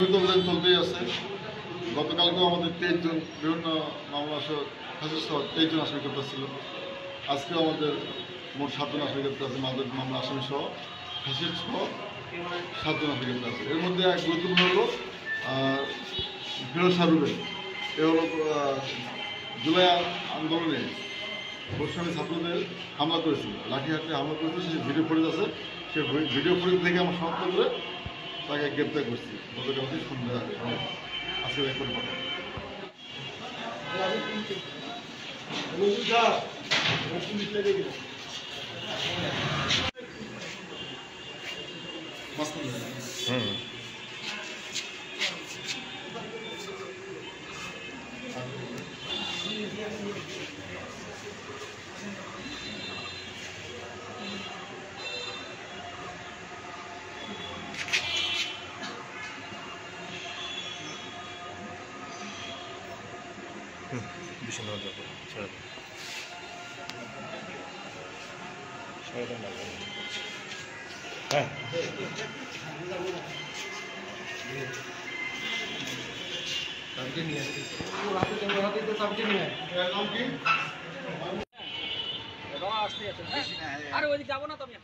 অভিযান চলতেই আছে। গতকালকেও আমাদের 23 জন বিভিন্ন মামলা ফাঁসির সহ 23 জন আসামিকর্তা ছিল। আজকেও আমাদের মোট 7 জন আসামিকর্তা আছে, মাদক মামলা আসামি সহ ফাঁসির সহ 7 জন আসামিকর্তা আছে। এর মধ্যে এক গুরুত্বপূর্ণ হলো ফিরোজ শাহরুবেন। এ হলো জুলাই আন্দোলনে বৈষম্য ছাত্রদের হামলা করেছিল, লাঠিহাতে হামলা করেছিল। সে ভিডিও ফুটেজ আছে, সে ভিডিও ফুটেজ থেকে আমরা শনাক্ত করে তাকে গ্রেপ্তার করছি। গতকালকে সন্ধ্যা আজকে রেকর্ড পাঠাবো। হ্যাঁ আরে ওইদিকে যাবো না তো আমি।